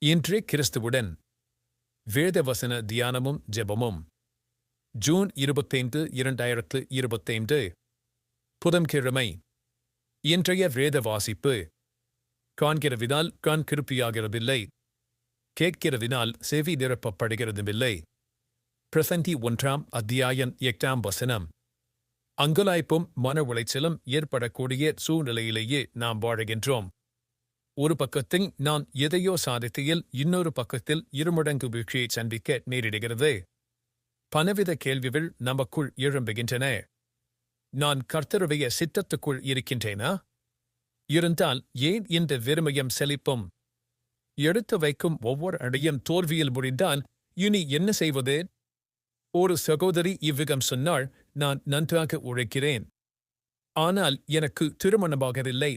இன்றே கிறிஸ்துவுடன் வேதவசன தியானமும் ஜெபமும் ஜூன் 25, 2025 புதன்கிழமை. இன்றைய வேத வாசிப்பு. காண்கிறவினால் கண் கிருப்பியாகிறதில்லை, கேட்கிறவினால் செவி நிரப்பப்படுகிறதுமில்லை. பிரசங்கி 1 8 அங்குலாய்ப்பும் மன உளைச்சலும் ஏற்படக்கூடிய சூழ்நிலையிலேயே நாம் வாழுகின்றோம். ஒரு பக்கத்தில் நான் எதையோ சாதித்தையில் இன்னொரு பக்கத்தில் இருமடங்கு வீழ்ச்சியை சந்திக்க நேரிடுகிறது. பலவித கேள்விகள் நமக்குள் எழும்புகின்றன. நான் கர்த்தருடைய சித்தத்துக்குள் இருக்கின்றேனா? இருந்தால் ஏன் இந்த வெறுமையம் செழிப்பும்? எடுத்து வைக்கும் ஒவ்வொரு அடியும் தோல்வியில் முடிந்தால் இனி என்ன செய்வது? ஒரு சகோதரி இவ்விதம் சொன்னாள், நான் நன்றாக உழைக்கிறேன், ஆனால் எனக்கு திருமணமாகவில்லை.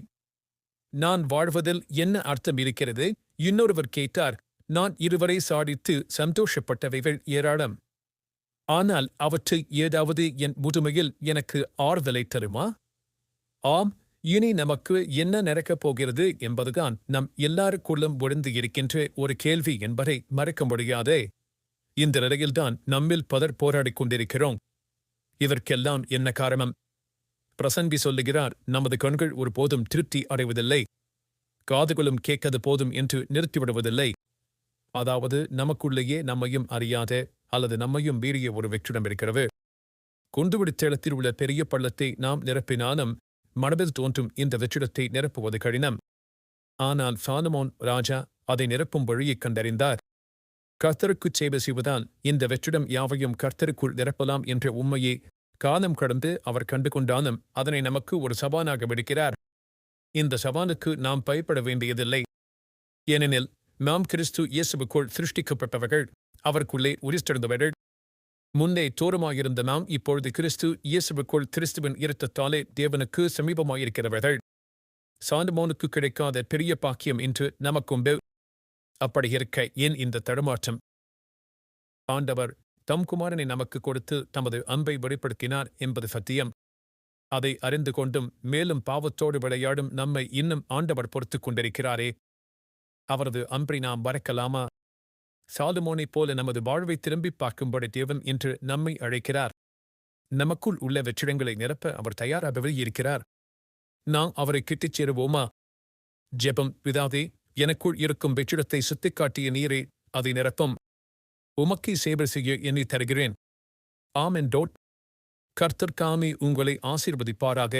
நான் வாழ்வதில் என்ன அர்த்தம் இருக்கிறது? இன்னொருவர் கேட்டார், நான் இருவரை சாடித்து சந்தோஷப்பட்டவைகள் ஏராளம், ஆனால் அவற்றை ஏதாவது என் முதுமையில் எனக்கு ஆறுதலை தருமா? ஆம், இனி நமக்கு என்ன நடக்கப் போகிறது என்பதுதான் நம் எல்லாருக்குள்ளும் ஒழிந்து இருக்கின்ற ஒரு கேள்வி என்பதை மறக்க முடியாதே. இந்த நிலையில்தான் நம்மில் பலர் போராடிக் கொண்டிருக்கிறோம். இதற்கெல்லாம் என்ன காரணம்? பிரசங்கி சொல்லுகிறார், நமது கண்கள் ஒருபோதும் திருப்தி அடைவதில்லை, காதுகளும் கேட்கது போதும் என்று நிறுத்திவிடுவதில்லை. அதாவது நமக்குள்ளேயே நம்மையும் அறியாத அல்லது நம்மையும் மீறிய ஒரு வெற்றிடம் இருக்கிறது. குண்டுவெடித்தேளத்தில் உள்ள பெரிய பள்ளத்தை நாம் நிரப்பினாலும் மனதில் தோன்றும் இந்த வெற்றிடத்தை நிரப்புவது கடினம். ஆனால் சாலமோன் ராஜா அதை நிரப்பும் வழியைக் கண்டறிந்தார். கர்த்தருக்குச் சேவை செய்வதால் இந்த வெற்றிடம் யாவையும் கர்த்தருக்குள் நிரப்பலாம் என்ற உண்மையை காலம் கடந்து அவர் கண்டு கொண்டாலும் அதனை நமக்கு ஒரு சவாலாக விடுக்கிறார். இந்த சவாலுக்கு நாம் பயப்பட வேண்டியதில்லை. ஏனெனில் நாம் கிறிஸ்து இயேசுவுக்குள் சிருஷ்டிக்கப்பட்டவர்கள், அவருக்குள்ளே உரித்தெழுந்தவர்கள். முன்னே தூரமாயிருந்த நாம் இப்பொழுது கிறிஸ்து இயேசுவுக்குள் கிறிஸ்துவின் இரத்தத்தாலே தேவனுக்கு சமீபமாயிருக்கிறவர்கள். சாலமோனுக்கு கிடைக்காத பெரிய பாக்கியம் இன்று நமக்குண்டு. அப்படி இருக்க ஏன் இந்த தடுமாற்றம்? ஆண்டவர் தம் குமாரனை நமக்கு கொடுத்து தமது அன்பை வெளிப்படுத்தினார் என்பது சத்தியம். அதை அறிந்து கொண்டும் மேலும் பாவத்தோடு விளையாடும் நம்மை இன்னும் ஆண்டவர் பொறுத்துக் கொண்டிருக்கிறாரே. அவரது அன்பை நாம் மறக்கலாமா? சாலமோனைப் போல நமது வாழ்வை திரும்பிப் பார்க்கும்படி தேவன் இன்று நம்மை அழைக்கிறார். நமக்குள் உள்ள வெற்றிடங்களை நிரப்ப அவர் தயாராகவே இருக்கிறார். நாம் அவரை கிட்டிச் சேருவோமா? ஜெபம். பிதாவே, எனக்குள் இருக்கும் வெற்றிடத்தை சுட்டிக்காட்டிய நீரே அதை நிரப்பும். உமக்கை சேவை செய்ய எண்ணி தருகிறேன். ஆமென். கர்த்தர் தாமே உங்களை ஆசீர்வதிப்பாராக.